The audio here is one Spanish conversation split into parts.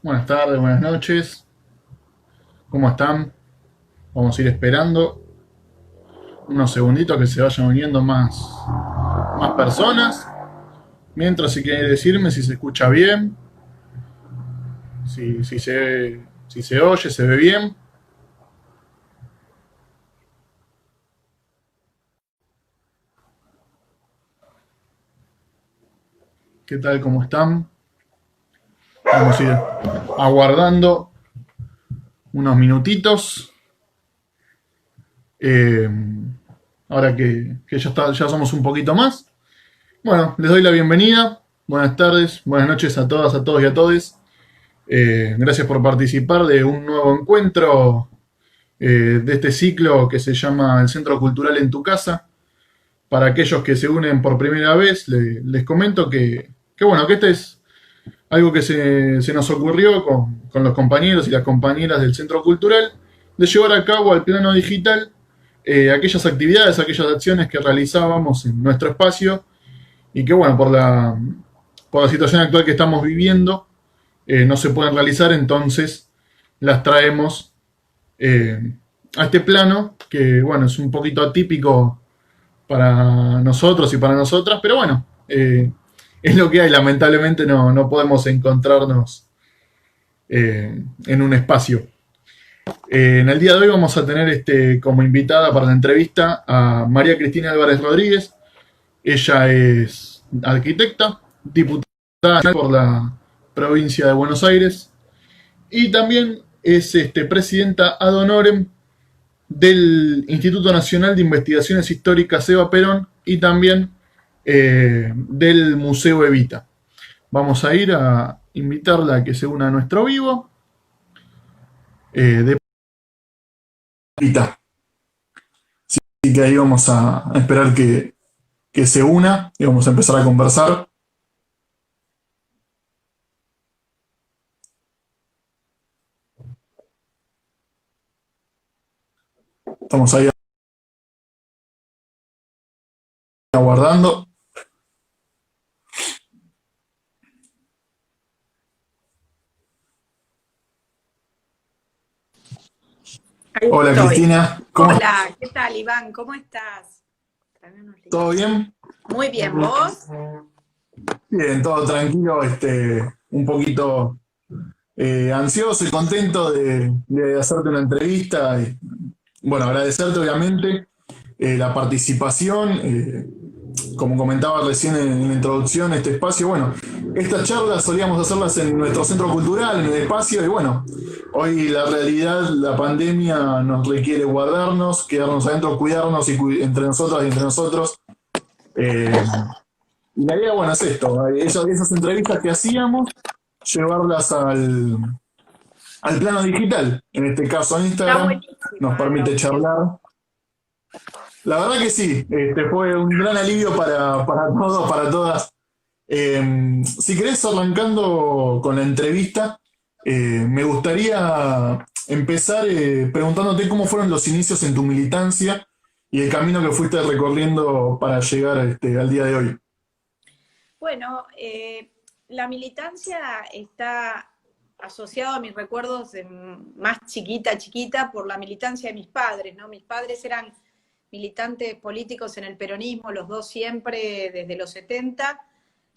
Buenas tardes, buenas noches. ¿Cómo están? Vamos a ir esperando unos segunditos que se vayan uniendo más personas. Mientras, si quiere decirme si se escucha bien, si se oye, se ve bien. ¿Qué tal? ¿Cómo están? Vamos a ir aguardando unos minutitos. Eh, ahora que ya somos un poquito más. Bueno, les doy la bienvenida. Buenas tardes, buenas noches a todas, a todos y a todes. Gracias por participar de un nuevo encuentro de este ciclo que se llama El Centro Cultural en tu Casa. Para aquellos que se unen por primera vez, les comento que bueno, que este es algo que se nos ocurrió con los compañeros y las compañeras del Centro Cultural, de llevar a cabo al plano digital aquellas actividades, aquellas acciones que realizábamos en nuestro espacio y que bueno, por la situación actual que estamos viviendo, no se pueden realizar, entonces las traemos a este plano, que bueno, es un poquito atípico para nosotros y para nosotras, pero bueno, es lo que hay, lamentablemente no podemos encontrarnos en un espacio. En el día de hoy vamos a tener como invitada para la entrevista a María Cristina Álvarez Rodríguez. Ella es arquitecta, diputada por la provincia de Buenos Aires y también es presidenta ad honorem del Instituto Nacional de Investigaciones Históricas Eva Perón y también del Museo Evita. Vamos a ir a invitarla a que se una a nuestro vivo de Evita. Así que ahí vamos a esperar que se una y vamos a empezar a conversar. Estamos ahí aguardando. Ahí Hola estoy. Cristina, ¿cómo estás? Hola, ¿qué tal, Iván? ¿Cómo estás? Tráeme unos ¿Todo libros. bien? Muy bien, ¿vos? Bien, todo tranquilo, un poquito ansioso y contento de hacerte una entrevista. Bueno, agradecerte obviamente la participación. Como comentaba recién en la introducción, este espacio, bueno, estas charlas solíamos hacerlas en nuestro centro cultural, en el espacio, y bueno, hoy la realidad, la pandemia nos requiere guardarnos, quedarnos adentro, cuidarnos entre nosotras y entre nosotros. Eh, y la idea, bueno, es esto, esas entrevistas que hacíamos, llevarlas al plano digital, en este caso a Está Instagram, buenísimo, nos permite lo que... charlar. La verdad que sí, fue un gran alivio para todos, para todas. Si querés, arrancando con la entrevista, me gustaría empezar preguntándote cómo fueron los inicios en tu militancia y el camino que fuiste recorriendo para llegar al día de hoy. Bueno, la militancia está asociada a mis recuerdos de más chiquita, por la militancia de mis padres, ¿no? Mis padres eran militantes políticos en el peronismo, los dos siempre desde los 70,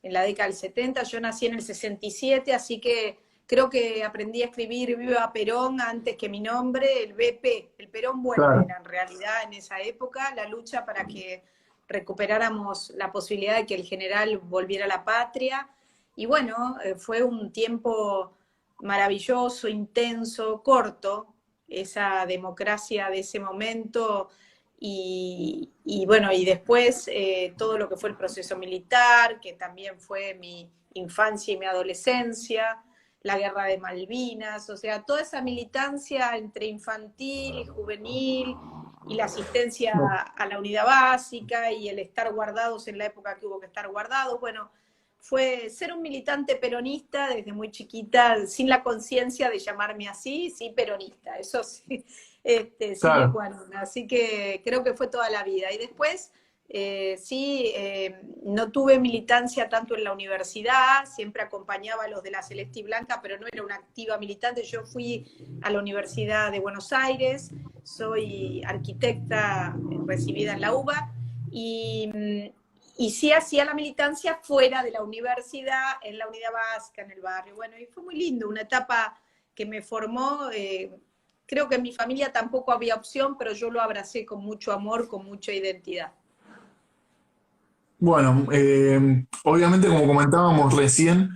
en la década del 70. Yo nací en el 67, así que creo que aprendí a escribir Viva Perón antes que mi nombre, el BP, el Perón vuelve, Claro, era en realidad en esa época la lucha para que recuperáramos la posibilidad de que el general volviera a la patria. Y bueno, fue un tiempo maravilloso, intenso, corto, esa democracia de ese momento. Y bueno, y después todo lo que fue el proceso militar, que también fue mi infancia y mi adolescencia, la guerra de Malvinas, o sea, toda esa militancia entre infantil y juvenil y la asistencia a la unidad básica y el estar guardados en la época que hubo que estar guardados. Bueno, fue ser un militante peronista desde muy chiquita, sin la conciencia de llamarme así, sí peronista, eso sí, sine claro, qua non. Así que creo que fue toda la vida. Y después Sí, no tuve militancia tanto en la universidad, siempre acompañaba a los de la Celeste y Blanca, pero no era una activa militante. Yo fui a la Universidad de Buenos Aires, soy arquitecta recibida en la UBA y sí hacía la militancia fuera de la universidad, en la Unidad Vasca, en el barrio. Bueno, y fue muy lindo, una etapa que me formó. Creo que en mi familia tampoco había opción, pero yo lo abracé con mucho amor, con mucha identidad. Bueno, obviamente como comentábamos recién,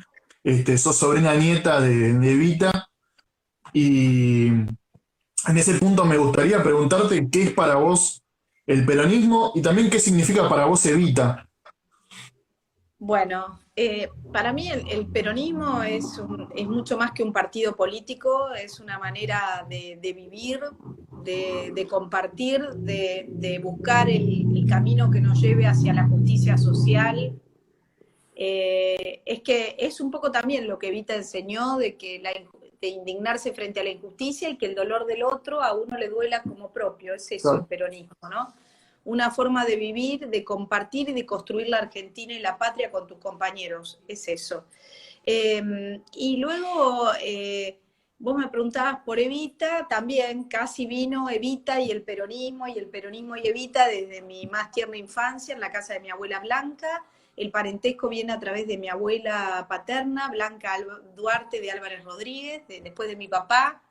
sos sobrina nieta de Evita y en ese punto me gustaría preguntarte qué es para vos el peronismo y también qué significa para vos Evita. Bueno, para mí el peronismo es mucho más que un partido político, es una manera de vivir, de compartir, de buscar el camino que nos lleve hacia la justicia social. Es que es un poco también lo que Evita enseñó de indignarse frente a la injusticia y que el dolor del otro a uno le duela como propio. Es eso el Claro. peronismo, ¿no? Una forma de vivir, de compartir y de construir la Argentina y la patria con tus compañeros. Es eso. Y luego, vos me preguntabas por Evita, también casi vino Evita y el peronismo y Evita desde mi más tierna infancia en la casa de mi abuela Blanca. El parentesco viene a través de mi abuela paterna, Blanca Duarte de Álvarez Rodríguez, después de mi papá.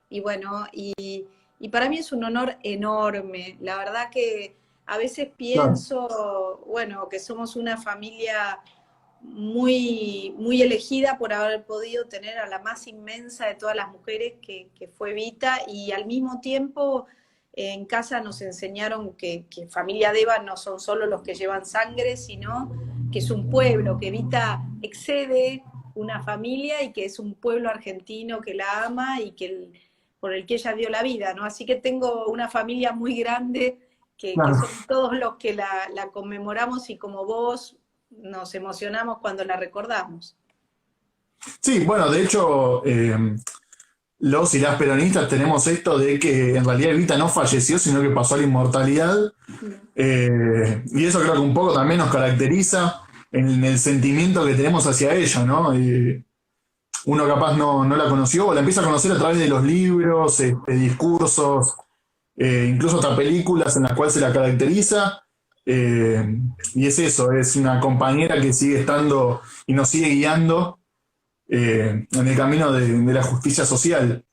Y bueno, y para mí es un honor enorme. La verdad que a veces Claro. pienso, bueno, que somos una familia muy elegida por haber podido tener a la más inmensa de todas las mujeres que fue Vita, y al mismo tiempo en casa nos enseñaron que familia Deva no son solo los que llevan sangre, sino que es un pueblo, que Vita excede una familia y que es un pueblo argentino que la ama y por el que ella dio la vida, ¿no? Así que tengo una familia muy grande que Claro. somos todos los que la conmemoramos y como vos nos emocionamos cuando la recordamos. Sí, bueno, de hecho, los y las peronistas tenemos esto de que en realidad Evita no falleció, sino que pasó a la inmortalidad. Y eso creo que un poco también nos caracteriza en el sentimiento que tenemos hacia ella, ¿no? Uno capaz no la conoció o la empieza a conocer a través de los libros, discursos, incluso hasta películas en las cuales se la caracteriza. Y es eso, es una compañera que sigue estando y nos sigue guiando en el camino de la justicia social.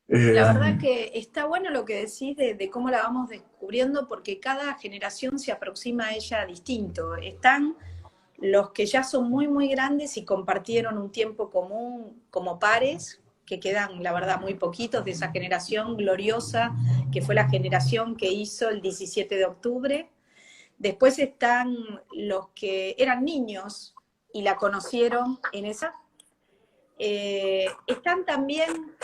La Eh, verdad que está bueno lo que decís de cómo la vamos descubriendo, porque cada generación se aproxima a ella distinto. Están los que ya son muy grandes y compartieron un tiempo común como pares, que quedan, la verdad, muy poquitos de esa generación gloriosa, que fue la generación que hizo el 17 de octubre. Después están los que eran niños y la conocieron en esa. Están también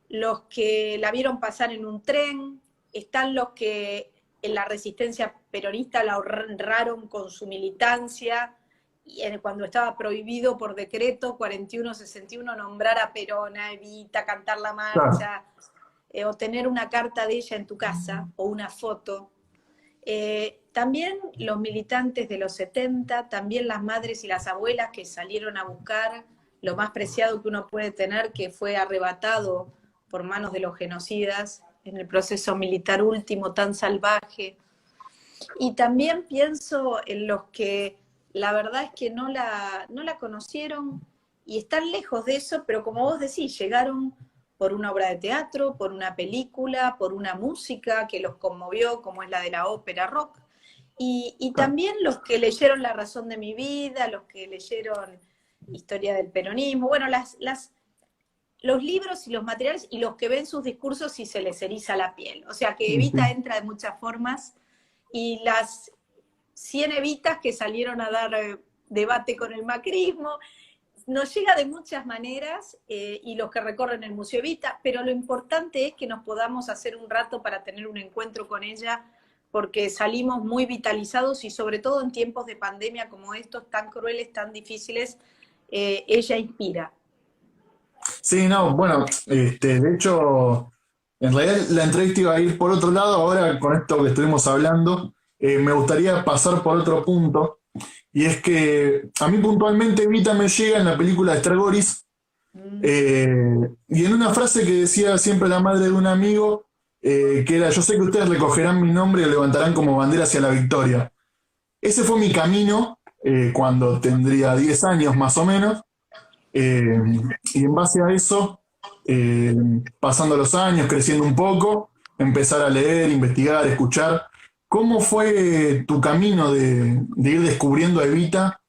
los que la vieron pasar en un tren, están los que en la resistencia peronista la honraron con su militancia, y cuando estaba prohibido por decreto 4161 nombrar a Perón, a Evita, cantar la claro, marcha, o tener una carta de ella en tu casa, o una foto. También los militantes de los 70, también las madres y las abuelas que salieron a buscar lo más preciado que uno puede tener, que fue arrebatado por manos de los genocidas en el proceso militar último tan salvaje. Y también pienso en los que la verdad es que no la conocieron y están lejos de eso, pero como vos decís, llegaron por una obra de teatro, por una película, por una música que los conmovió, como es la de la ópera rock. Y claro. también los que leyeron La razón de mi vida, los que leyeron Historia del peronismo, bueno, los libros y los materiales y los que ven sus discursos y se les eriza la piel. O sea que Sí, Evita sí. entra de muchas formas y las 100 Evitas que salieron a dar debate con el macrismo, nos llega de muchas maneras y los que recorren el Museo Evita, pero lo importante es que nos podamos hacer un rato para tener un encuentro con ella, porque salimos muy vitalizados y sobre todo en tiempos de pandemia como estos, tan crueles, tan difíciles, ella inspira. Sí, no, bueno, de hecho. En realidad la entrevista iba a ir por otro lado, ahora con esto que estuvimos hablando, me gustaría pasar por otro punto, y es que a mí puntualmente Evita me llega en la película de Stargoris, Mm. y en una frase que decía siempre la madre de un amigo, que era, yo sé que ustedes recogerán mi nombre y lo levantarán como bandera hacia la victoria. Ese fue mi camino cuando tendría 10 años más o menos, eh, y en base a eso, eh, pasando los años, creciendo un poco, empezar a leer, investigar, escuchar. ¿Cómo fue tu camino de ir descubriendo a Evita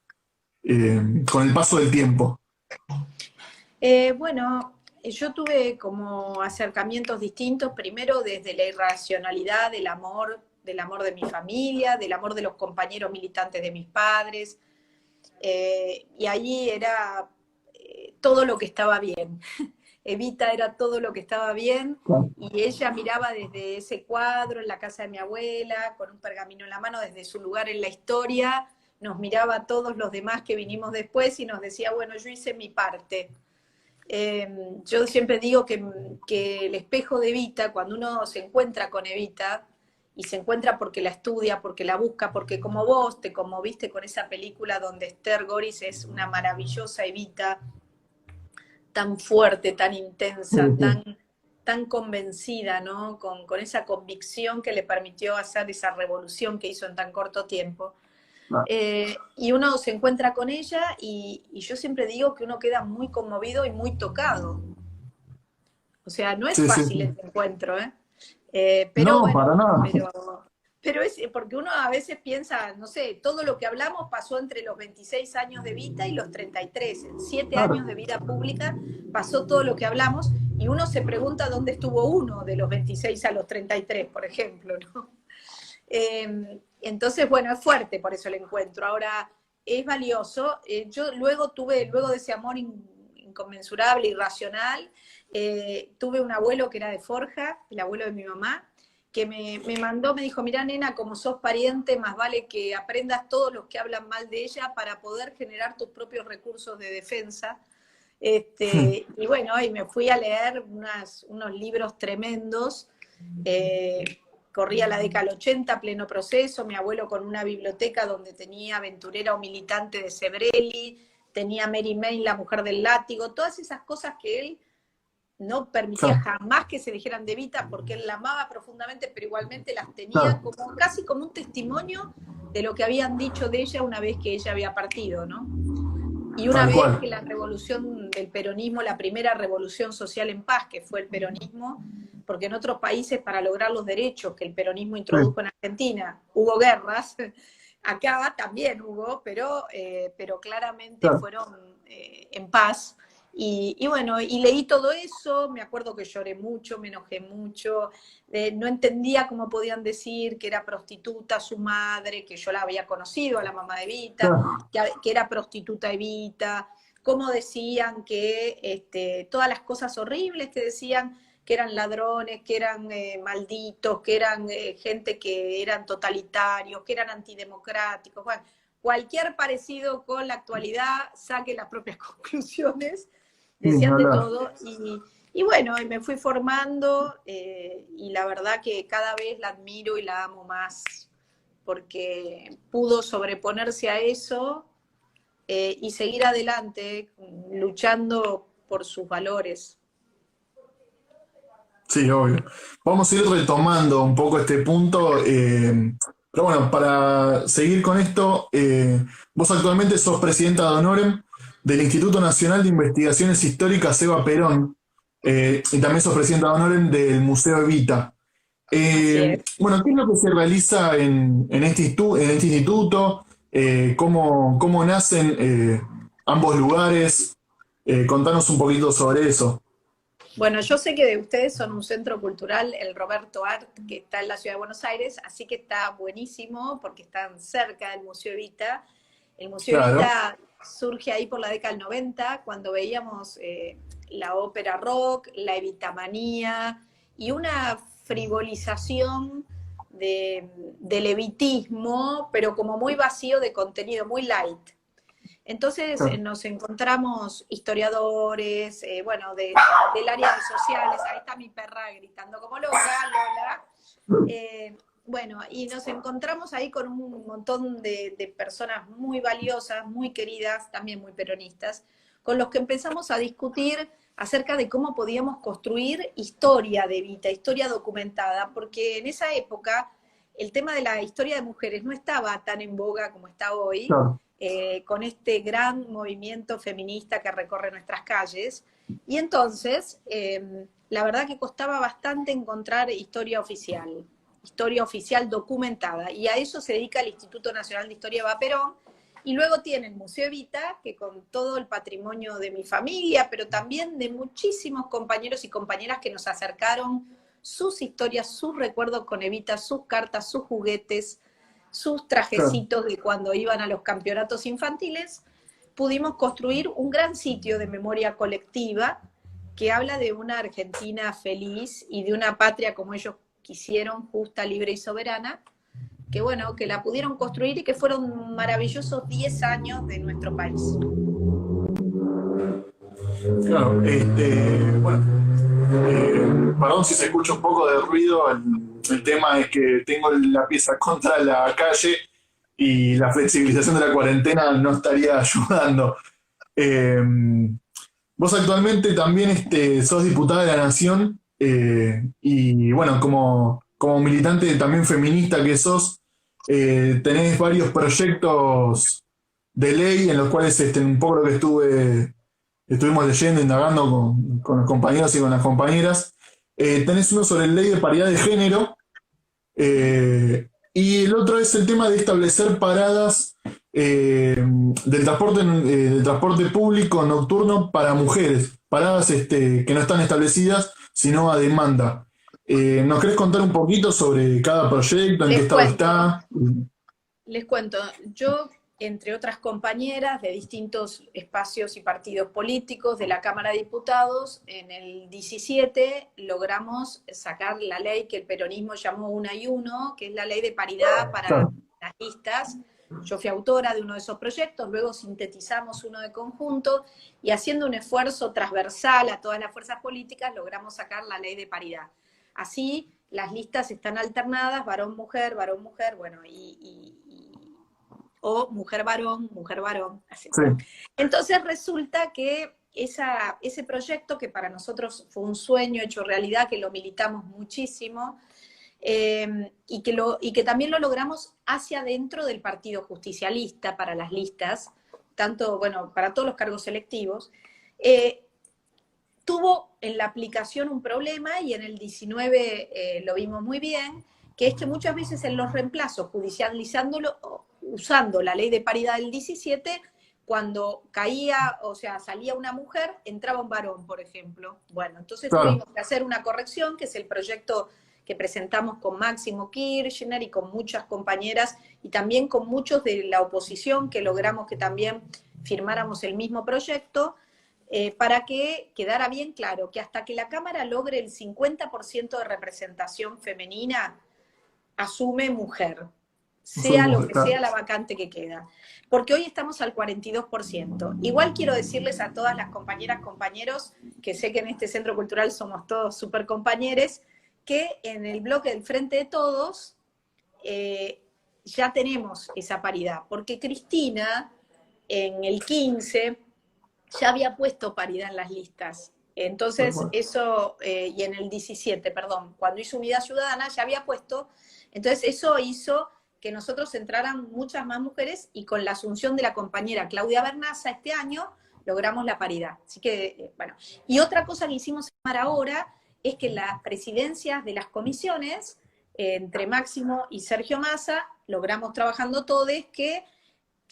con el paso del tiempo? Bueno, yo tuve como acercamientos distintos, primero desde la irracionalidad del amor de mi familia, del amor de los compañeros militantes de mis padres, y allí era todo lo que estaba bien. Evita era todo lo que estaba bien, y ella miraba desde ese cuadro en la casa de mi abuela, con un pergamino en la mano, desde su lugar en la historia, nos miraba a todos los demás que vinimos después y nos decía, bueno, yo hice mi parte. Yo siempre digo que el espejo de Evita, cuando uno se encuentra con Evita, y se encuentra porque la estudia, porque la busca, porque como vos te conmoviste con esa película donde Esther Goris es una maravillosa Evita, tan fuerte, tan Sí, intensa, sí. tan convencida, ¿no? Con esa convicción que le permitió hacer esa revolución que hizo en tan corto tiempo. Ah, Y uno se encuentra con ella y yo siempre digo que uno queda muy conmovido y muy tocado. O sea, no es sí, sí, fácil sí. ese encuentro, ¿eh? Pero No, para bueno, nada. pero es porque uno a veces piensa, no sé, todo lo que hablamos pasó entre los 26 años de vida y los 33. En 7 años Claro, de vida pública pasó todo lo que hablamos y uno se pregunta dónde estuvo uno de los 26 a los 33, por ejemplo, ¿no? Entonces, bueno, es fuerte por eso el encuentro. Ahora, es valioso. Yo luego de ese amor inconmensurable, irracional, tuve un abuelo que era de Forja, el abuelo de mi mamá, que me mandó, me dijo, mira nena, como sos pariente, más vale que aprendas todos los que hablan mal de ella para poder generar tus propios recursos de defensa. Y bueno, y me fui a leer unos libros tremendos. eh, Corría la década del 80, pleno proceso, mi abuelo con una biblioteca donde tenía Aventurera o Militante de Sebrelli, tenía Mary Main, la mujer del látigo, todas esas cosas que él no permitía claro, jamás que se dijeran de Evita porque él la amaba profundamente, pero igualmente las tenía claro, como casi como un testimonio de lo que habían dicho de ella una vez que ella había partido, ¿no? Y una tal vez que cual. la revolución del peronismo, la primera revolución social en paz, que fue el peronismo, porque en otros países para lograr los derechos que el peronismo Sí, introdujo en Argentina hubo guerras, acá también hubo, pero claramente claro. fueron en paz. Y bueno, y leí todo eso, me acuerdo que lloré mucho, me enojé mucho, no entendía cómo podían decir que era prostituta su madre, que yo la había conocido, a la mamá de Vita, Claro. que era prostituta Evita, cómo decían que todas las cosas horribles que decían, que eran ladrones, que eran malditos, que eran gente que eran totalitarios, que eran antidemocráticos. Bueno, cualquier parecido con la actualidad, saque las propias conclusiones, Sí, ni decían de hablar. todo. Y bueno, y me fui formando y la verdad que cada vez la admiro y la amo más porque pudo sobreponerse a eso y seguir adelante luchando por sus valores. Sí, obvio. Vamos a ir retomando un poco este punto. Pero bueno, para seguir con esto, vos actualmente sos presidenta de honorem del Instituto Nacional de Investigaciones Históricas Eva Perón, y también sos presidenta de honorem del Museo Evita. Así es. Bueno, ¿qué es lo que se realiza en este instituto? ¿Cómo nacen ambos lugares? Contanos un poquito sobre eso. Bueno, yo sé que de ustedes son un centro cultural, el Roberto Art, que está en la ciudad de Buenos Aires, así que está buenísimo porque están cerca del Museo Evita. El Museo Claro, Evita surge ahí por la década del 90, cuando veíamos la ópera rock, la evitamanía y una frivolización del evitismo, pero como muy vacío de contenido, muy light. Entonces claro, nos encontramos historiadores, bueno, del área de sociales, ahí está mi perra gritando como loca, Lola. Bueno, y nos encontramos ahí con un montón de personas muy valiosas, muy queridas, también muy peronistas, con los que empezamos a discutir acerca de cómo podíamos construir historia de Evita, historia documentada, porque en esa época el tema de la historia de mujeres no estaba tan en boga como está hoy, claro, con este gran movimiento feminista que recorre nuestras calles. Y entonces, la verdad que costaba bastante encontrar historia oficial documentada, y a eso se dedica el Instituto Nacional de Historia Eva Perón, y luego tiene el Museo Evita, que con todo el patrimonio de mi familia, pero también de muchísimos compañeros y compañeras que nos acercaron sus historias, sus recuerdos con Evita, sus cartas, sus juguetes, sus claro. trajecitos de cuando iban a los campeonatos infantiles, pudimos construir un gran sitio de memoria colectiva que habla de una Argentina feliz y de una patria como ellos quisieron, justa, libre y soberana, que bueno, que la pudieron construir y que fueron maravillosos 10 años de nuestro país. Claro, bueno, perdón si se escucha un poco de ruido, el tema es que tengo la pieza contra la calle y la flexibilización de la cuarentena no estaría ayudando. Eh, Vos actualmente también sos diputada de la Nación y bueno, como militante también feminista que sos, tenés varios proyectos de ley en los cuales un poco lo que estuvimos leyendo, indagando con los compañeros y con las compañeras. Tenés uno sobre la ley de paridad de género y el otro es el tema de establecer paradas del transporte público nocturno para mujeres, paradas que no están establecidas, sino a demanda. ¿Nos querés contar un poquito sobre cada proyecto, en qué Les estado cuento, está? Les cuento, yo, entre otras compañeras de distintos espacios y partidos políticos de la Cámara de Diputados, en el 17 logramos sacar la ley que el peronismo llamó Una y Uno, que es la ley de paridad para Claro, las listas. Yo fui autora de uno de esos proyectos, luego sintetizamos uno de conjunto y haciendo un esfuerzo transversal a todas las fuerzas políticas logramos sacar la ley de paridad. Así las listas están alternadas, varón, mujer, bueno, o mujer, varón, así. sí, Entonces resulta que ese proyecto, que para nosotros fue un sueño hecho realidad, que lo militamos muchísimo, y que también lo logramos hacia adentro del Partido Justicialista para las listas, tanto, bueno, para todos los cargos selectivos, tuvo en la aplicación un problema, y en el 19 lo vimos muy bien, que es que muchas veces en los reemplazos, judicializándolo, usando la ley de paridad del 17, cuando caía, o sea, salía una mujer, entraba un varón, por ejemplo. Bueno, entonces claro, tuvimos que hacer una corrección, que es el proyecto que presentamos con Máximo Kirchner y con muchas compañeras, y también con muchos de la oposición, que logramos que también firmáramos el mismo proyecto, para que quedara bien claro que hasta que la Cámara logre el 50% de representación femenina, asume mujer, soy sea lo mujer, que claro. sea la vacante que queda. Porque hoy estamos al 42%. Igual quiero decirles a todas las compañeras, compañeros, que sé que en este centro cultural somos todos súper compañeros, que en el bloque del Frente de Todos ya tenemos esa paridad. Porque Cristina, en el 15, ya había puesto paridad en las listas. Entonces, Bueno, eso, y en el 17, perdón, cuando hizo Unidad Ciudadana ya había puesto, entonces eso hizo que nosotros entraran muchas más mujeres, y con la asunción de la compañera Claudia Bernaza este año logramos la paridad. Así que, bueno. Y otra cosa que hicimos ahora es que las presidencias de las comisiones, entre Máximo y Sergio Massa, logramos trabajando todos que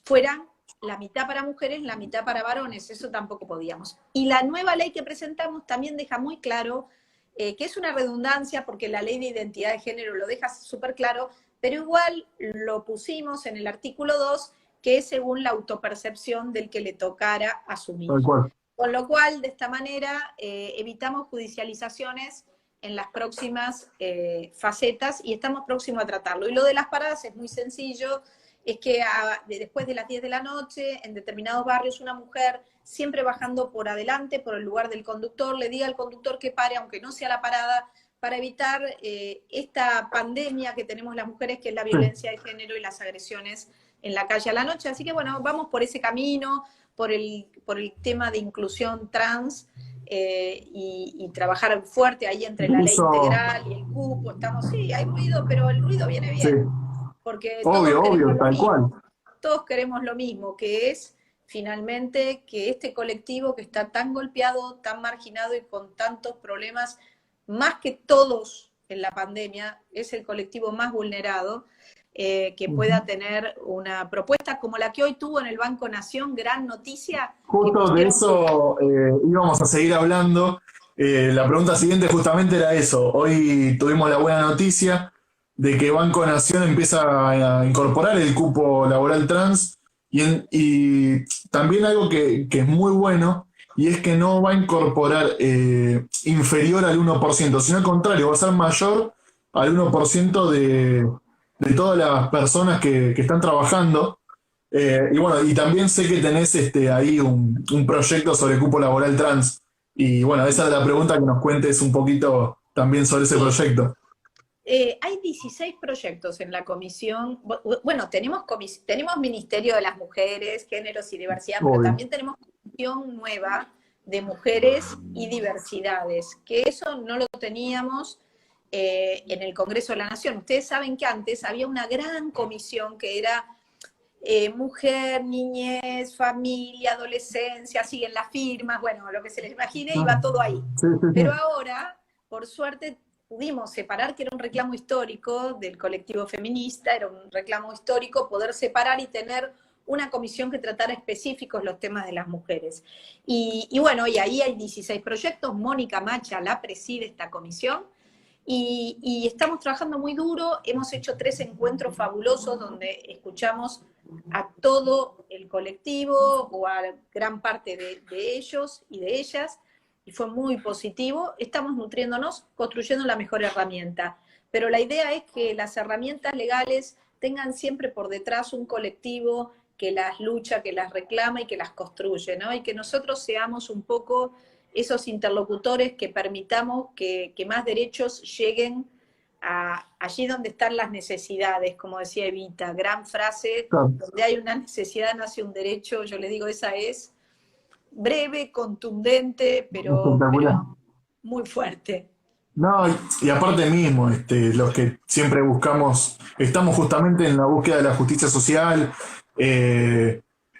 fueran la mitad para mujeres, la mitad para varones. Eso tampoco podíamos. Y la nueva ley que presentamos también deja muy claro, que es una redundancia porque la ley de identidad de género lo deja súper claro, pero igual lo pusimos en el artículo 2, que es según la autopercepción del que le tocara asumir. tal cual. Con lo cual, de esta manera, evitamos judicializaciones en las próximas facetas, y estamos próximos a tratarlo. Y lo de las paradas es muy sencillo, es que después de las 10 de la noche, en determinados barrios, una mujer siempre bajando por adelante, por el lugar del conductor, le diga al conductor que pare, aunque no sea la parada, para evitar esta pandemia que tenemos las mujeres, que es la violencia de género y las agresiones en la calle a la noche. Así que bueno, vamos por ese camino, por el tema de inclusión trans, y trabajar fuerte ahí entre la ley integral y el cupo. Estamos, sí, hay ruido, pero el ruido viene Sí, bien, porque todos obvio, queremos obvio, lo tal cual. mismo. Todos queremos lo mismo, que es finalmente que este colectivo que está tan golpeado, tan marginado y con tantos problemas, más que todos en la pandemia, es el colectivo más vulnerado, que pueda tener una propuesta como la que hoy tuvo en el Banco Nación, gran noticia, que Justo de pusieron su... eso íbamos a seguir hablando. La pregunta siguiente justamente era eso. Hoy tuvimos la buena noticia de que Banco Nación empieza a incorporar el cupo laboral trans y también algo que es muy bueno y es que no va a incorporar inferior al 1%, sino al contrario, va a ser mayor al 1% de todas las personas que están trabajando. Y bueno, y también sé que tenés ahí un proyecto sobre cupo laboral trans. Y bueno, esa es la pregunta, que nos cuentes un poquito también sobre ese Sí, proyecto. hay 16 proyectos en la comisión. Bueno, tenemos Ministerio de las Mujeres, Géneros y Diversidad, pero Obvio. también tenemos comisión nueva de mujeres y diversidades, que eso no lo teníamos en el Congreso de la Nación. Ustedes saben que antes había una gran comisión que era mujer, niñez, familia, adolescencia, siguen las firmas, bueno, lo que se les imagine, Ah, iba todo ahí. sí, sí, Pero sí. ahora, por suerte, pudimos separar, que era un reclamo histórico del colectivo feminista, era un reclamo histórico poder separar y tener una comisión que tratara específicos los temas de las mujeres. Y bueno, y ahí hay 16 proyectos, Mónica Macha la preside esta comisión, y estamos trabajando muy duro, hemos hecho 3 encuentros fabulosos donde escuchamos a todo el colectivo o a gran parte de ellos y de ellas, y fue muy positivo. Estamos nutriéndonos, construyendo la mejor herramienta, pero la idea es que las herramientas legales tengan siempre por detrás un colectivo que las lucha, que las reclama y que las construye, ¿no? Y que nosotros seamos un poco esos interlocutores que permitamos que más derechos lleguen allí donde están las necesidades, como decía Evita, gran frase: Claro, donde hay una necesidad nace un derecho. Yo le digo, esa es breve, contundente, espectacular. pero muy fuerte. No, y aparte mismo, los que siempre buscamos, estamos justamente en la búsqueda de la justicia social.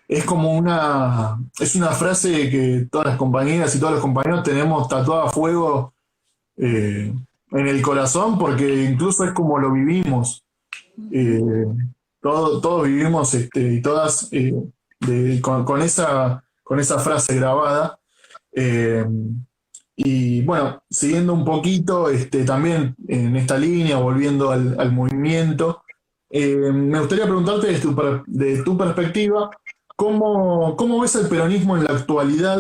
Es como es una frase que todas las compañeras y todos los compañeros tenemos tatuada a fuego en el corazón, porque incluso es como lo vivimos. Eh, todos vivimos y todas con esa frase grabada. Eh, y bueno, siguiendo un poquito también en esta línea, volviendo al movimiento, me gustaría preguntarte de tu perspectiva, ¿cómo ves el peronismo en la actualidad,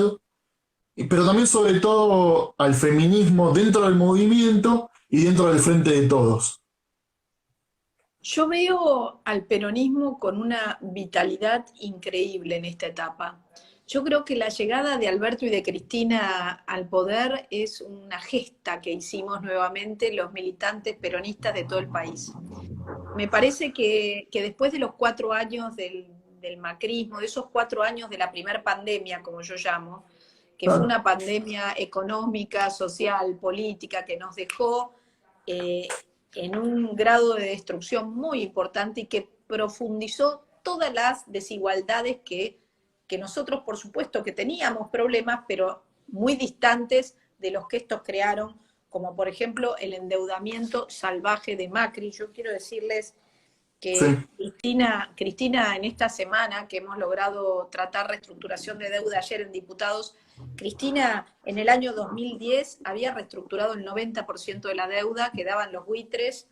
pero también sobre todo al feminismo dentro del movimiento y dentro del Frente de Todos? Yo veo al peronismo con una vitalidad increíble en esta etapa. Yo creo que la llegada de Alberto y de Cristina al poder es una gesta que hicimos nuevamente los militantes peronistas de todo el país. Me parece que después de los 4 años del macrismo, de esos 4 años de la primer pandemia, como yo llamo, que fue Claro, una pandemia económica, social, política, que nos dejó eh, en un grado de destrucción muy importante y que profundizó todas las desigualdades que nosotros, por supuesto, que teníamos problemas, pero muy distantes de los que estos crearon, como por ejemplo el endeudamiento salvaje de Macri. Yo quiero decirles sí, que Cristina, en esta semana que hemos logrado tratar reestructuración de deuda ayer en diputados, Cristina en el año 2010 había reestructurado el 90% de la deuda que daban los buitres.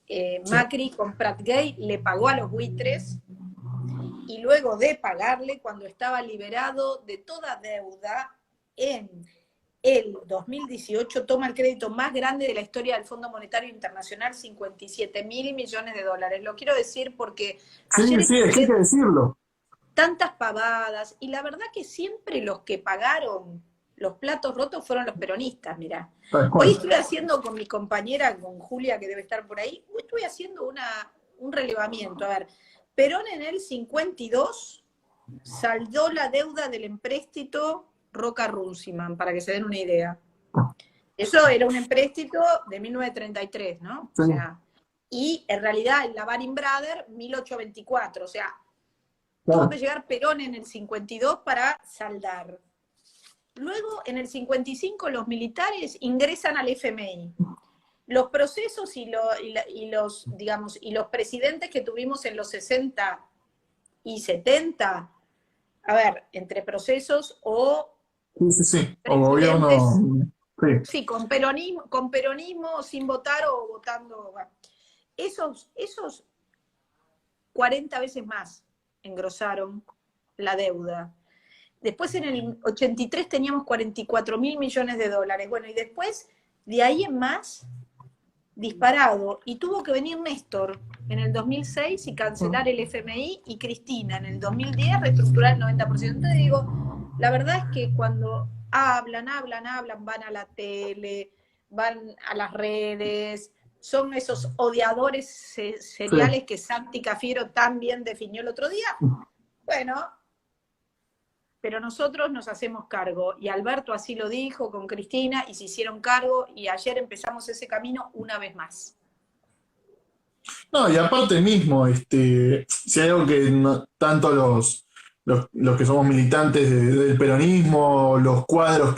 sí, Macri con Pratgate le pagó a los buitres, y luego de pagarle, cuando estaba liberado de toda deuda, en el 2018 toma el crédito más grande de la historia del Fondo Monetario Internacional, 57.000 millones de dólares. Lo quiero decir porque Sí, ayer sí, es que hay escuché que decirlo. tantas pavadas, y la verdad que siempre los que pagaron los platos rotos fueron los peronistas, mirá. Tal Hoy cual. estuve haciendo con mi compañera, con Julia, que debe estar por ahí, hoy estuve haciendo un relevamiento. A ver, Perón en el 52 saldó la deuda del empréstito Roca Runciman, para que se den una idea. Eso era un empréstito de 1933, ¿no? Sí, O sea, y en realidad la Baring Brothers, 1824, o sea, tuvo que claro. llegar Perón en el 52 para saldar. Luego, en el 55, los militares ingresan al FMI. Los procesos y los presidentes que tuvimos en los 60 y 70, a ver, entre procesos o Sí, sí, sí. O presidentes, gobierno. Sí, sí, con peronismo sin votar o votando. Bueno, esos 40 veces más engrosaron la deuda. Después en el 83 teníamos 44.000 millones de dólares. Bueno, y después, de ahí en más, disparado. Y tuvo que venir Néstor en el 2006 y cancelar el FMI, y Cristina en el 2010 reestructurar el 90%. Entonces digo, la verdad es que cuando hablan, van a la tele, van a las redes, son esos odiadores sí. seriales que Santi Cafiero tan bien definió el otro día. Bueno, pero nosotros nos hacemos cargo, y Alberto así lo dijo con Cristina, y se hicieron cargo, y ayer empezamos ese camino una vez más. No, y aparte mismo, si hay algo que tanto los que somos militantes del peronismo, los cuadros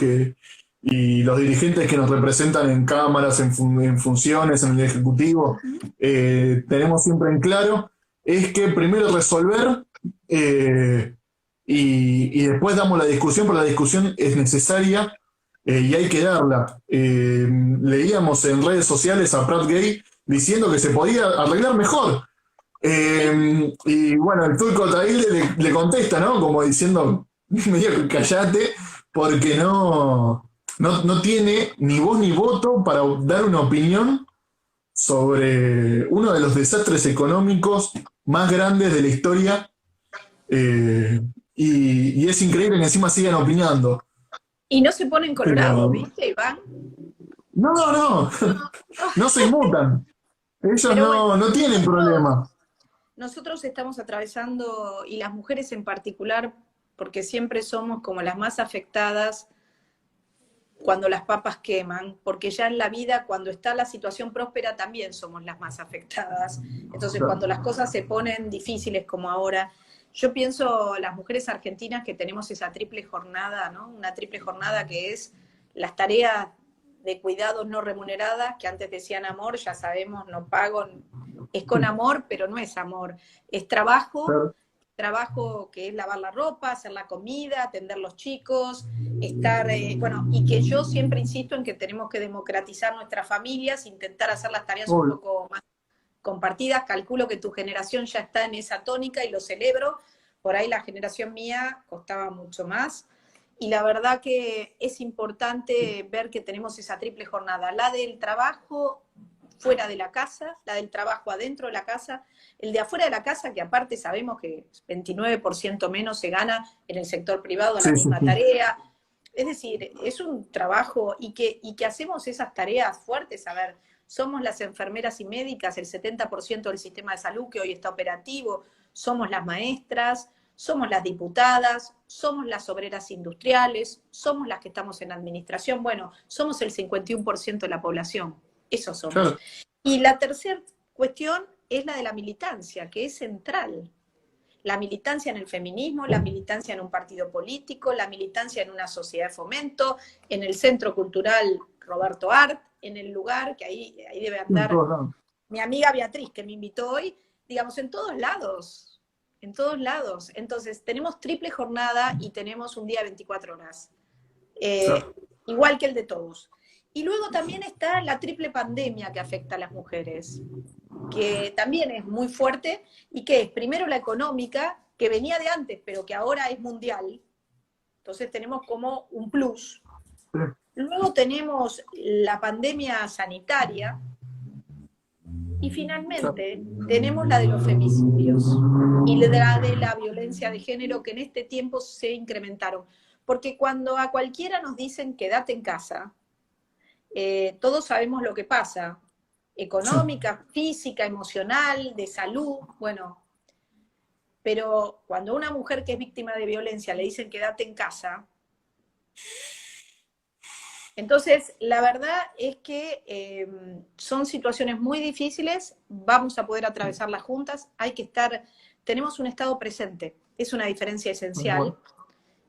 y los dirigentes que nos representan en cámaras, en funciones, en el Ejecutivo, tenemos siempre en claro, es que primero resolver eh, y después damos la discusión, pero la discusión es necesaria y hay que darla. Leíamos en redes sociales a Prat Gay diciendo que se podía arreglar mejor. Sí, Y bueno, el turco Tagle le contesta, ¿no? Como diciendo, medio que callate, porque no tiene ni voz ni voto para dar una opinión sobre uno de los desastres económicos más grandes de la historia. eh, y es increíble que encima sigan opinando. y no se ponen colorados, Pero ¿viste, Iván? no, no se inmutan. Ellos Pero bueno, no tienen problema. nosotros estamos atravesando, y las mujeres en particular, porque siempre somos como las más afectadas cuando las papas queman, porque ya en la vida, cuando está la situación próspera, también somos las más afectadas. Entonces, cuando las cosas se ponen difíciles como ahora, yo pienso las mujeres argentinas que tenemos esa triple jornada, ¿no? Una triple jornada que es las tareas de cuidados no remuneradas, que antes decían amor, ya sabemos, no pago, es con amor, pero no es amor, es trabajo que es lavar la ropa, hacer la comida, atender los chicos, estar, bueno, y que yo siempre insisto en que tenemos que democratizar nuestras familias, intentar hacer las tareas un Obvio. poco más compartidas. Calculo que tu generación ya está en esa tónica y lo celebro. Por ahí la generación mía costaba mucho más. Y la verdad que es importante ver que tenemos esa triple jornada, la del trabajo fuera de la casa, la del trabajo adentro de la casa, el de afuera de la casa, que aparte sabemos que 29% menos se gana en el sector privado en la Sí, sí, misma sí. tarea. Es decir, es un trabajo, y que hacemos esas tareas fuertes. A ver, somos las enfermeras y médicas, el 70% del sistema de salud que hoy está operativo, somos las maestras, somos las diputadas, somos las obreras industriales, somos las que estamos en administración. Bueno, somos el 51% de la población, eso somos. Claro. Y la tercera cuestión es la de la militancia, que es central. La militancia en el feminismo, la militancia en un partido político, la militancia en una sociedad de fomento, en el Centro Cultural Roberto Art, en el lugar, que ahí debe En andar todos lados. mi amiga Beatriz, que me invitó hoy, digamos, en todos lados, en todos lados. Entonces, tenemos triple jornada y tenemos un día de 24 horas, eh, Claro. igual que el de todos. Y luego también está la triple pandemia que afecta a las mujeres, que también es muy fuerte, y que es primero la económica, que venía de antes, pero que ahora es mundial. Entonces tenemos como un plus. Sí. Luego tenemos la pandemia sanitaria y finalmente tenemos la de los femicidios y la de la violencia de género que en este tiempo se incrementaron. Porque cuando a cualquiera nos dicen quédate en casa, todos sabemos lo que pasa, Sí. económica, física, emocional, de salud, bueno, pero cuando a una mujer que es víctima de violencia le dicen quédate en casa, entonces la verdad es que son situaciones muy difíciles, vamos a poder atravesarlas juntas, hay que estar, tenemos un Estado presente, es una diferencia esencial, Bueno,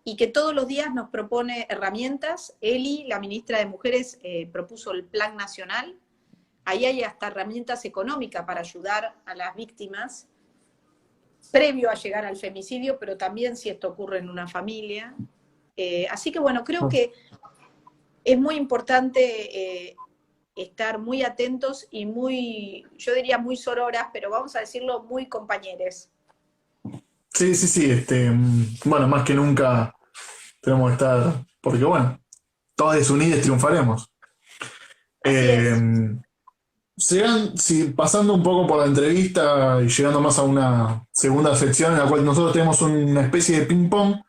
y que todos los días nos propone herramientas. Eli, la ministra de Mujeres, propuso el Plan Nacional. Ahí hay hasta herramientas económicas para ayudar a las víctimas, previo a llegar al femicidio, pero también si esto ocurre en una familia. Así que bueno, creo que es muy importante estar muy atentos y muy, yo diría muy sororas, pero vamos a decirlo muy compañeros. sí, sí, sí, bueno, más que nunca tenemos que estar, porque bueno, todos unidos triunfaremos. Así Eh, es. sí, pasando un poco por la entrevista y llegando más a una segunda sección en la cual nosotros tenemos una especie de ping-pong,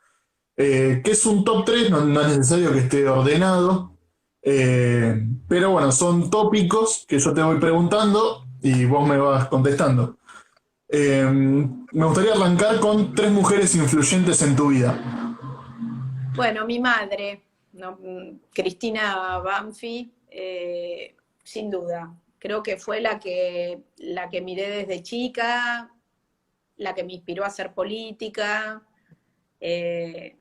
que es un top 3, no, no es necesario que esté ordenado, pero bueno, son tópicos que yo te voy preguntando y vos me vas contestando. Me gustaría arrancar con 3 mujeres influyentes en tu vida. Bueno, mi madre, ¿no? Cristina Banfi, sin duda. Creo que fue la que miré desde chica, la que me inspiró a hacer política, eh,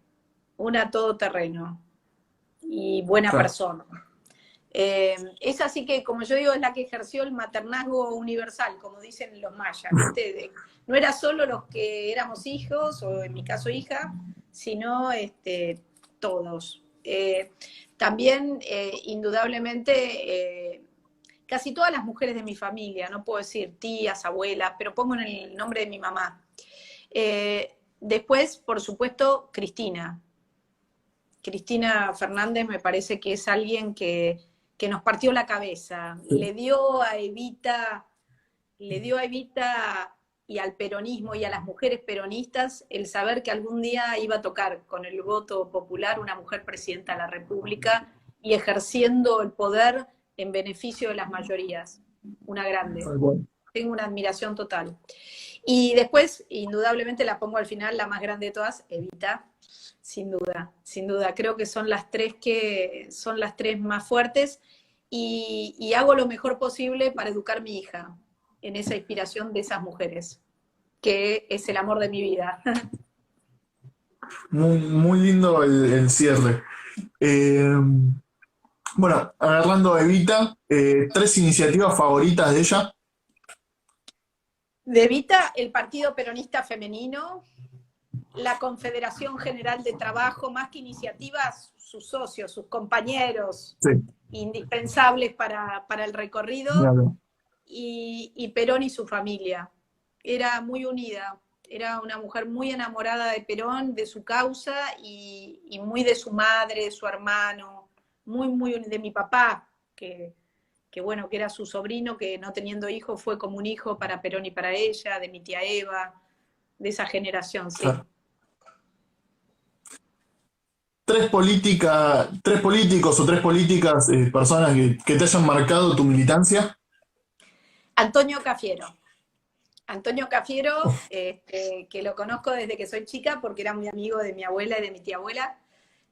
una todoterreno y buena Claro, persona. Es así que, como yo digo, es la que ejerció el maternazgo universal, como dicen los mayas, ¿viste? No era solo los que éramos hijos, o en mi caso hija, sino todos. También, indudablemente, casi todas las mujeres de mi familia, no puedo decir tías, abuelas, pero pongo en el nombre de mi mamá. Después, por supuesto, Cristina. Cristina Fernández me parece que es alguien que nos partió la cabeza. Le dio a Evita y al peronismo y a las mujeres peronistas el saber que algún día iba a tocar con el voto popular una mujer presidenta de la República y ejerciendo el poder en beneficio de las mayorías. Una grande. tal cual. Tengo una admiración total. Y después, indudablemente, la pongo al final, la más grande de todas, Evita, sin duda, sin duda. Creo que son las tres más fuertes y hago lo mejor posible para educar a mi hija en esa inspiración de esas mujeres, que es el amor de mi vida. Muy, muy lindo el cierre. Eh, bueno, agarrando a Evita, 3 iniciativas favoritas de ella. De Evita, el Partido Peronista Femenino, la Confederación General de Trabajo, más que iniciativas, sus socios, sus compañeros, Sí, indispensables para el recorrido, claro, y Perón y su familia. Era muy unida, era una mujer muy enamorada de Perón, de su causa y muy de su madre, de su hermano, muy, muy de mi papá, que bueno, que era su sobrino, que no teniendo hijos fue como un hijo para Perón y para ella, de mi tía Eva, de esa generación, sí. claro. 3 políticos o 3 políticas, personas que te hayan marcado tu militancia. Antonio Cafiero. Antonio Cafiero, que lo conozco desde que soy chica porque era muy amigo de mi abuela y de mi tía abuela,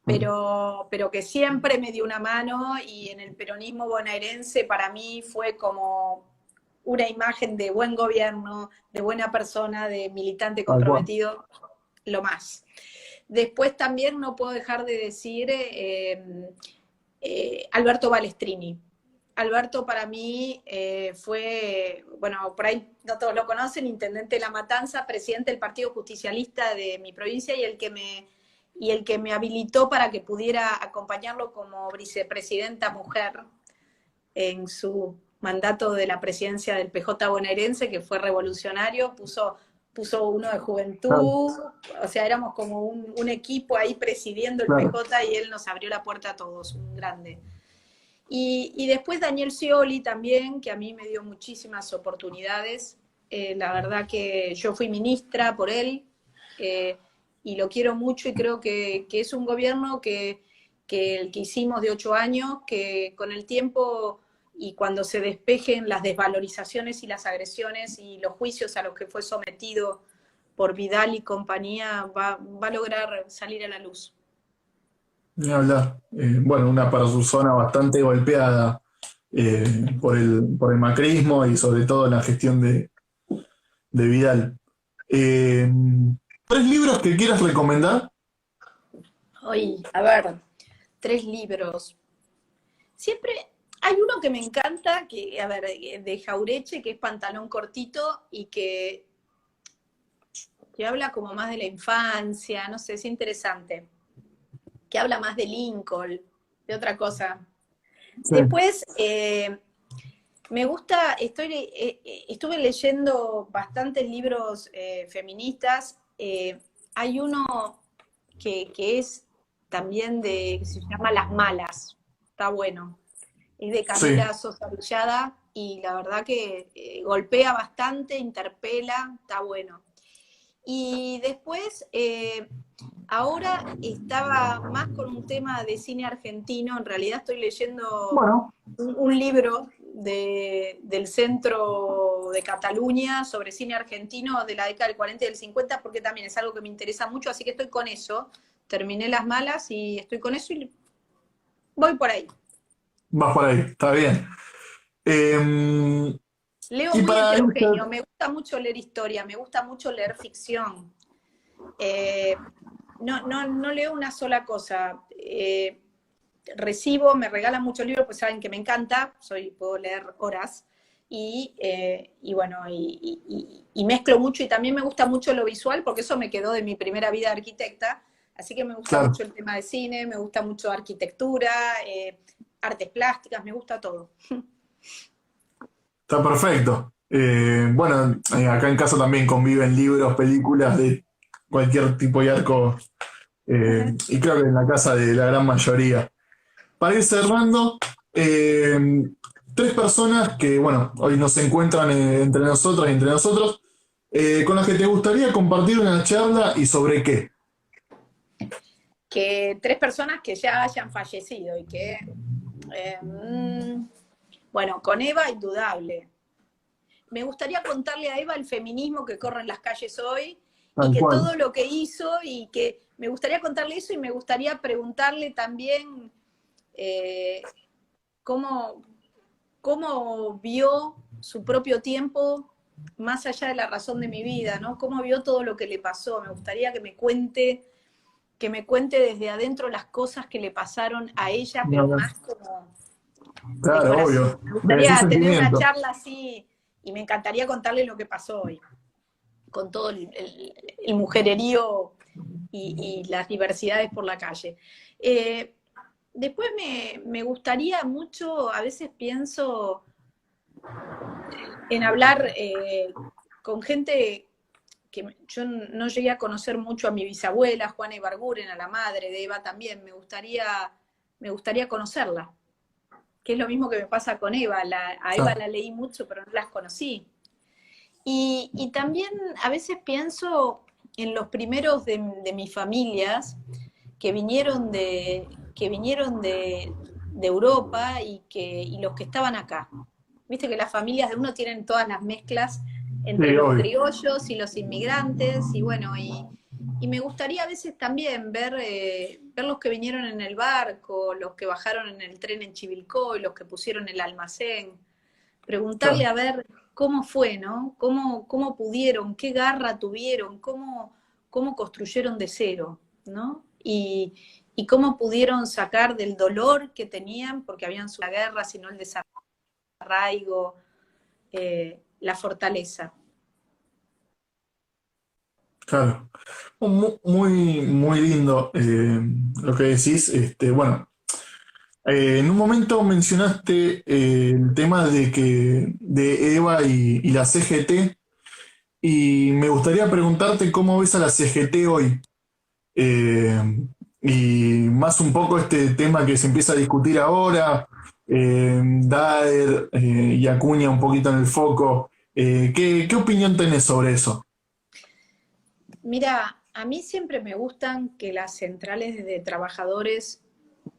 pero que siempre me dio una mano y en el peronismo bonaerense para mí fue como una imagen de buen gobierno, de buena persona, de militante Tal cual. comprometido, lo más. Después también no puedo dejar de decir Alberto Balestrini. Alberto para mí fue, bueno, por ahí no todos lo conocen, intendente de La Matanza, presidente del Partido Justicialista de mi provincia y el que me habilitó para que pudiera acompañarlo como vicepresidenta mujer en su mandato de la presidencia del PJ bonaerense, que fue revolucionario, puso puso uno de Claro, juventud, o sea, éramos como un equipo ahí presidiendo el claro. PJ y él nos abrió la puerta a todos, un grande. Y después Daniel Scioli también, que a mí me dio muchísimas oportunidades. La verdad que yo fui ministra por él eh, y lo quiero mucho y creo que es un gobierno que el que hicimos de 8 años, que con el tiempo y cuando se despejen las desvalorizaciones y las agresiones y los juicios a los que fue sometido por Vidal y compañía, va a lograr salir a la luz. Ni hablar. Bueno, una persona bastante golpeada por el macrismo y sobre todo la gestión de Vidal. Eh, ¿Tres libros que quieras recomendar? Hoy, a ver, 3 libros. Siempre hay uno que me encanta, que, a ver, de Jaureche, que es Pantalón Cortito y que habla como más de la infancia, no sé, es interesante. Que habla más de Lincoln, de otra cosa. Sí, Después, me gusta, estuve leyendo bastantes libros feministas. Hay uno que es también que se llama Las Malas, está bueno. Es de sí, Camila Sosa Villada y la verdad que golpea bastante, interpela, está bueno. Y después, ahora estaba más con un tema de cine argentino, en realidad estoy leyendo bueno, un libro del centro de Cataluña sobre cine argentino de la década del 40 y del 50, porque también es algo que me interesa mucho, así que estoy con eso. Terminé Las Malas y estoy con eso y voy por ahí. vas por ahí, está bien. Eh, Leo y muy para heterogéneo, irte- me gusta mucho leer historia, me gusta mucho leer ficción. Eh, no leo una sola cosa. Recibo, me regalan muchos libros, pues saben que me encanta, puedo leer horas. Y bueno, y mezclo mucho y también me gusta mucho lo visual, porque eso me quedó de mi primera vida de arquitecta. Así que me gusta claro, mucho el tema de cine, me gusta mucho arquitectura, artes plásticas, me gusta todo. está perfecto. Bueno, acá en casa también conviven libros, películas de cualquier tipo y arco, y creo que en la casa de la gran mayoría. Para ir cerrando, eh, tres personas que, bueno, hoy no se encuentran entre nosotros y entre nosotros, con las que te gustaría compartir una charla y sobre qué. Que 3 personas que ya hayan fallecido y que, eh, mm, bueno, con Eva, indudable. Me gustaría contarle a Eva el feminismo que corre en las calles hoy y Tal que cual. todo lo que hizo y que me gustaría contarle eso y me gustaría preguntarle también eh, cómo, cómo vio su propio tiempo más allá de la razón de mi vida, ¿no? Cómo vio todo lo que le pasó. Me gustaría que me cuente desde adentro las cosas que le pasaron a ella, pero más como de Claro, corazón. obvio. Me De decir gustaría tener una sentimiento. charla así y me encantaría contarle lo que pasó hoy, con todo el mujererío y las diversidades por la calle. Eh, Después me gustaría mucho, a veces pienso en hablar con gente que yo no llegué a conocer mucho a mi bisabuela, Juana Ibarguren, a la madre de Eva también, me gustaría conocerla, que es lo mismo que me pasa con Eva, a Eva Claro. la leí mucho, pero no las conocí. Y también a veces pienso en los primeros de mis familias que vinieron de Europa y los que estaban acá. Viste que las familias de uno tienen todas las mezclas entre Sí, los obvio. criollos y los inmigrantes, y bueno, y me gustaría a veces también ver los que vinieron en el barco, los que bajaron en el tren en Chivilcoy, los que pusieron el almacén, preguntarle Claro. a ver cómo fue, ¿no? Cómo pudieron, qué garra tuvieron, cómo construyeron de cero, ¿no? Y cómo pudieron sacar del dolor que tenían, porque habían su la guerra, sino el desarraigo, la fortaleza. Claro. Muy, muy lindo lo que decís. Bueno, en un momento mencionaste el tema de Eva y la CGT. y me gustaría preguntarte cómo ves a la CGT hoy. Eh, y más un poco este tema que se empieza a discutir ahora, Daer y Acuña un poquito en el foco. ¿Qué opinión tenés sobre eso? Mira, a mí siempre me gustan que las centrales de trabajadores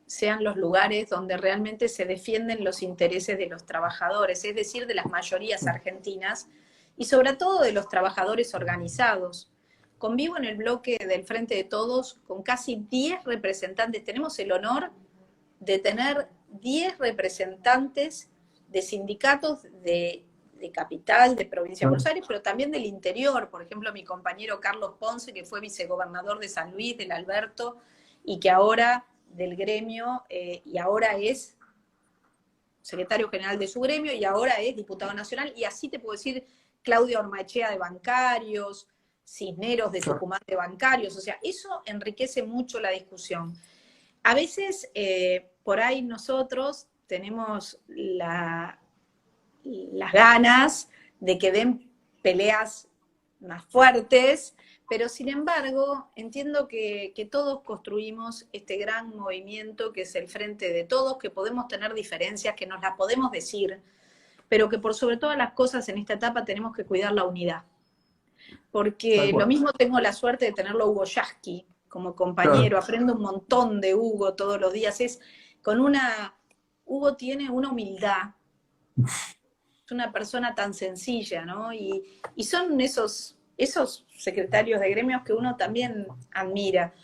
sean los lugares donde realmente se defienden los intereses de los trabajadores, es decir, de las mayorías argentinas y sobre todo de los trabajadores organizados. Convivo en el bloque del Frente de Todos con casi 10 representantes. Tenemos el honor de tener 10 representantes de sindicatos de capital, de provincia de Buenos Aires, pero también del interior. Por ejemplo, mi compañero Carlos Ponce, que fue vicegobernador de San Luis, del Alberto, y que ahora del gremio, y ahora es secretario general de su gremio, y ahora es diputado nacional, y así te puedo decir Claudia Ormaechea de Bancarios, Cisneros de Tucumán de Bancarios, o sea, eso enriquece mucho la discusión. A veces, por ahí nosotros tenemos las ganas de que den peleas más fuertes, pero sin embargo entiendo que todos construimos este gran movimiento que es el Frente de Todos, que podemos tener diferencias, que nos las podemos decir, pero que por sobre todas las cosas en esta etapa tenemos que cuidar la unidad. Tal Porque lo cual. mismo tengo la suerte de tenerlo a Hugo Yasky como Claro, compañero, aprendo un montón de Hugo todos los días, es con una, Hugo tiene una humildad, es una persona tan sencilla, ¿no? Y son esos secretarios de gremios que uno también admira.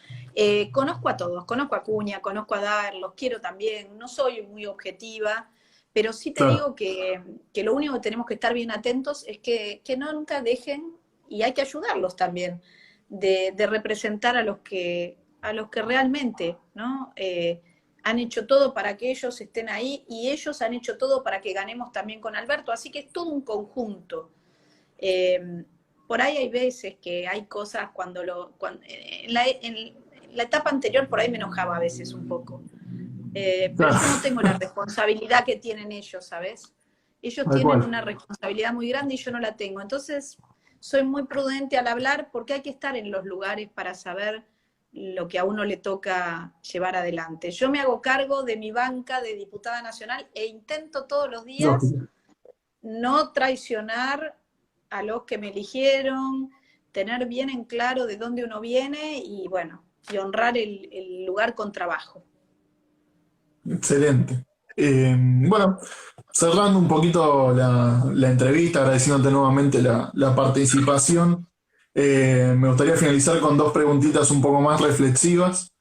Conozco a todos, conozco a Acuña, conozco a Dar, los quiero también, no soy muy objetiva, pero sí te claro, digo que lo único que tenemos que estar bien atentos es que nunca dejen, y hay que ayudarlos también, de representar a los que realmente, ¿no? Han hecho todo para que ellos estén ahí y ellos han hecho todo para que ganemos también con Alberto, así que es todo un conjunto. Eh, por ahí hay veces que hay cosas en la etapa anterior por ahí me enojaba a veces un poco, pero claro, yo no tengo la responsabilidad que tienen ellos, ¿sabes? Ellos tal tienen cual. una responsabilidad muy grande y yo no la tengo, entonces soy muy prudente al hablar porque hay que estar en los lugares para saber lo que a uno le toca llevar adelante. Yo me hago cargo de mi banca de diputada nacional e intento todos los días Lógico. no traicionar a los que me eligieron, tener bien en claro de dónde uno viene y bueno, y honrar el lugar con trabajo. Excelente. Bueno, cerrando un poquito la entrevista, agradeciéndote nuevamente la participación, me gustaría finalizar con dos preguntitas un poco más reflexivas.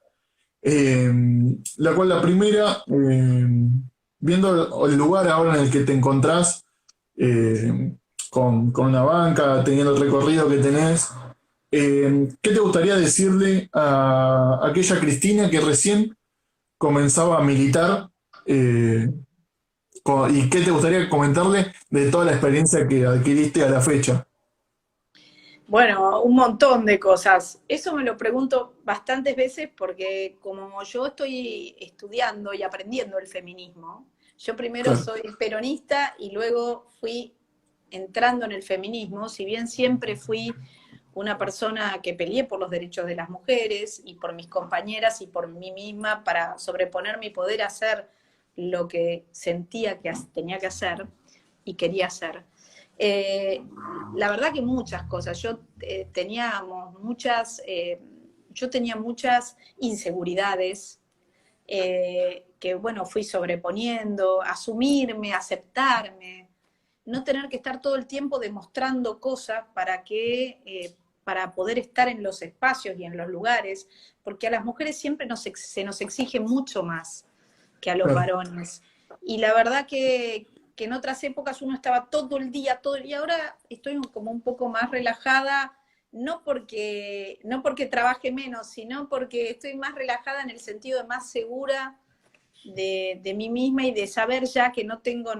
Eh, la cual la primera, viendo el lugar ahora en el que te encontrás, eh, con una banca, teniendo el recorrido que tenés, ¿qué te gustaría decirle a aquella Cristina que recién comenzaba a militar? eh, ¿Y qué te gustaría comentarle de toda la experiencia que adquiriste a la fecha? Bueno, un montón de cosas. Eso me lo pregunto bastantes veces porque como yo estoy estudiando y aprendiendo el feminismo, yo primero Claro, soy peronista y luego fui entrando en el feminismo, si bien siempre fui una persona que peleé por los derechos de las mujeres y por mis compañeras y por mí misma para sobreponerme y poder hacer lo que sentía que tenía que hacer y quería hacer. Eh, la verdad que muchas cosas. Yo tenía muchas inseguridades que, bueno, fui sobreponiendo, asumirme, aceptarme, no tener que estar todo el tiempo demostrando cosas para poder estar en los espacios y en los lugares, porque a las mujeres siempre se nos exige mucho más que a los claro. varones. Y la verdad que en otras épocas uno estaba todo el día, ahora estoy como un poco más relajada, no porque trabaje menos, sino porque estoy más relajada en el sentido de más segura de mí misma y de saber ya que no tengo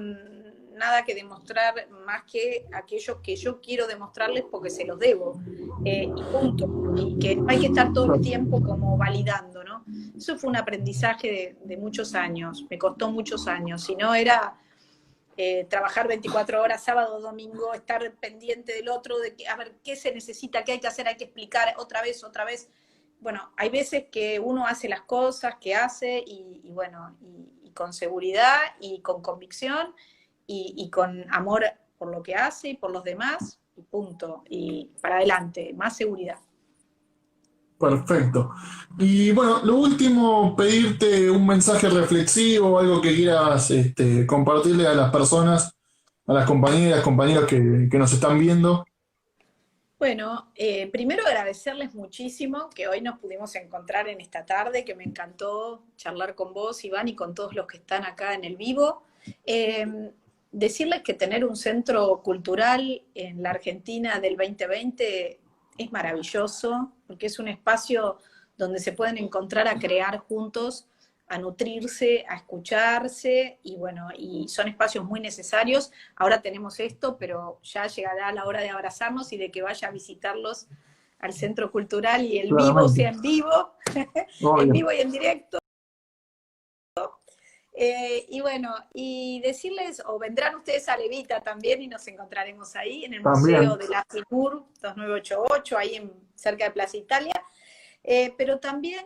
nada que demostrar más que aquellos que yo quiero demostrarles porque se los debo. Y punto. Y que no hay que estar todo el tiempo como validando, ¿no? Eso fue un aprendizaje de muchos años, me costó muchos años, si no era trabajar 24 horas, sábado, domingo, estar pendiente del otro, de que, a ver qué se necesita, qué hay que hacer, hay que explicar otra vez, otra vez. Bueno, hay veces que uno hace las cosas que hace y bueno, y con seguridad y con convicción y con amor por lo que hace y por los demás, y punto. Y para adelante, más seguridad. Perfecto. Y bueno, lo último, pedirte un mensaje reflexivo, algo que quieras compartirle a las personas, a las compañeras, compañeros que nos están viendo. Bueno, primero agradecerles muchísimo que hoy nos pudimos encontrar en esta tarde, que me encantó charlar con vos, Iván, y con todos los que están acá en el vivo. Decirles que tener un centro cultural en la Argentina del 2020 es maravilloso, porque es un espacio donde se pueden encontrar a crear juntos, a nutrirse, a escucharse, y bueno, y son espacios muy necesarios. Ahora tenemos esto, pero ya llegará la hora de abrazarnos y de que vaya a visitarlos al Centro Cultural y el vivo Claramente. sea en vivo, en Obvio. vivo y en directo. Y bueno, y decirles, o vendrán ustedes a Levita también y nos encontraremos ahí en el Museo También. de la FINUR 2988, ahí cerca de Plaza Italia. Pero también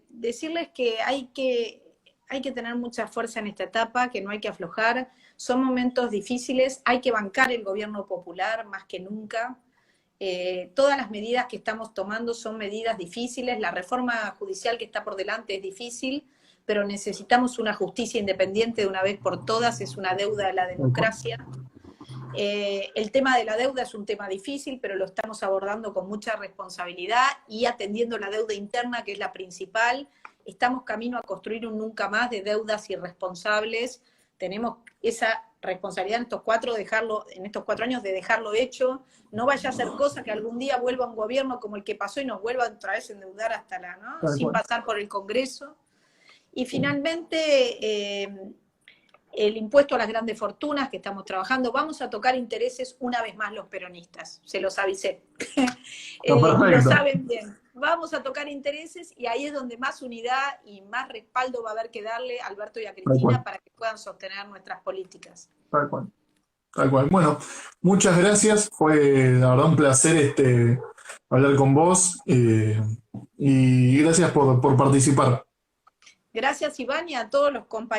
decirles que hay que tener mucha fuerza en esta etapa, que no hay que aflojar, son momentos difíciles, hay que bancar el gobierno popular más que nunca. Todas las medidas que estamos tomando son medidas difíciles, la reforma judicial que está por delante es difícil, pero necesitamos una justicia independiente de una vez por todas, es una deuda de la democracia. El tema de la deuda es un tema difícil, pero lo estamos abordando con mucha responsabilidad y atendiendo la deuda interna, que es la principal. Estamos camino a construir un nunca más de deudas irresponsables. Tenemos esa responsabilidad en estos 4 años de dejarlo hecho. No vaya a ser cosa que algún día vuelva un gobierno como el que pasó y nos vuelva otra vez a endeudar hasta ¿no? Tal Sin cual. pasar por el Congreso. Y finalmente, el impuesto a las grandes fortunas que estamos trabajando, vamos a tocar intereses una vez más los peronistas, se los avisé. Está Y lo perfecto. saben bien. Vamos a tocar intereses y ahí es donde más unidad y más respaldo va a haber que darle a Alberto y a Tal cual. Cristina para que puedan sostener nuestras políticas. Tal cual. Tal cual. Bueno, muchas gracias. Fue la verdad un placer hablar con vos y gracias por participar. Gracias, Iván, y a todos los compañeros.